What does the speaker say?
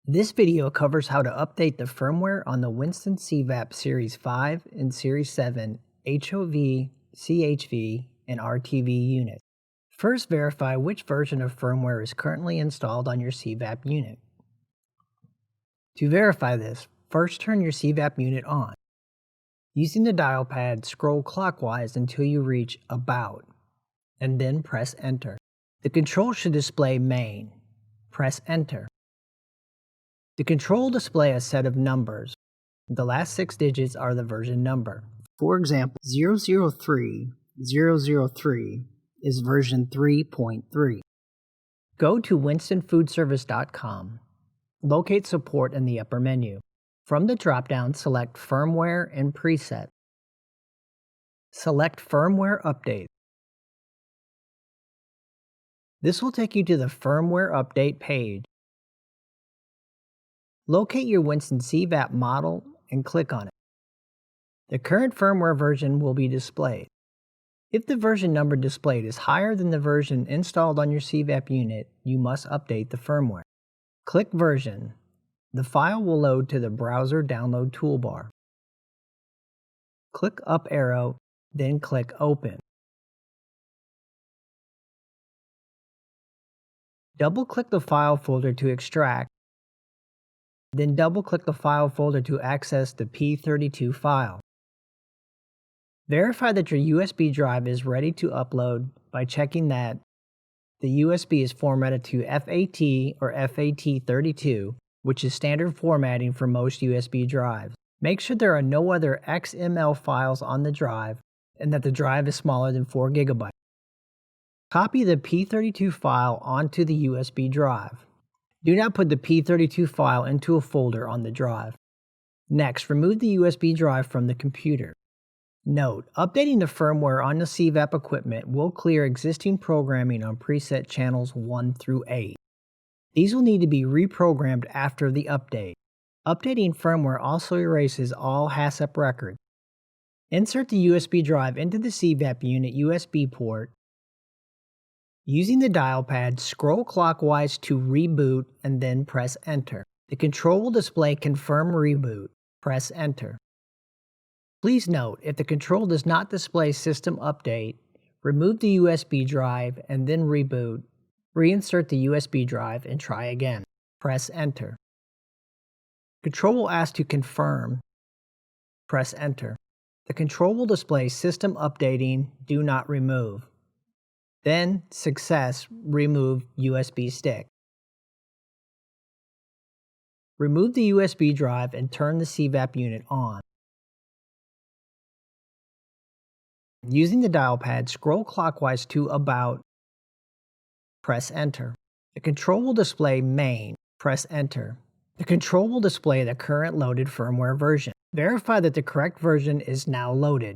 This video covers how to update the firmware on the Winston CVap Series 5 and Series 7 HOV, CHV, and RTV units. First, verify which version of firmware is currently installed on your CVap unit. To verify this, first turn your CVap unit on. Using the dial pad, scroll clockwise until you reach About, and then press Enter. The control should display Main. Press Enter. The control will display a set of numbers. The last 6 digits are the version number. For example, 003003 is version 3.3. Go to winstonfoodservice.com. Locate support in the upper menu. From the drop-down, select Firmware and Preset. Select Firmware Update. This will take you to the Firmware Update page. Locate your Winston CVap model and click on it. The current firmware version will be displayed. If the version number displayed is higher than the version installed on your CVap unit, you must update the firmware. Click Version. The file will load to the browser download toolbar. Click up arrow, then click Open. Double-click the file folder to extract, then double-click the file folder to access the P32 file. Verify that your USB drive is ready to upload by checking that the USB is formatted to FAT or FAT32, which is standard formatting for most USB drives. Make sure there are no other XML files on the drive and that the drive is smaller than 4 GB. Copy the P32 file onto the USB drive. Do not put the P32 file into a folder on the drive. Next, remove the USB drive from the computer. Note, updating the firmware on the CVap equipment will clear existing programming on preset channels 1 through 8. These will need to be reprogrammed after the update. Updating firmware also erases all HACCP records. Insert the USB drive into the CVap unit USB port. Using the dial pad, scroll clockwise to reboot and then press Enter. The control will display Confirm Reboot. Press Enter. Please note, if the control does not display System Update, remove the USB drive and then reboot. Reinsert the USB drive and try again. Press Enter. Control will ask to confirm. Press Enter. The control will display System Updating, Do Not Remove. Then, Success, remove USB stick. Remove the USB drive and turn the CVap unit on. Using the dial pad, scroll clockwise to About. Press Enter. The control will display Main. Press Enter. The control will display the current loaded firmware version. Verify that the correct version is now loaded.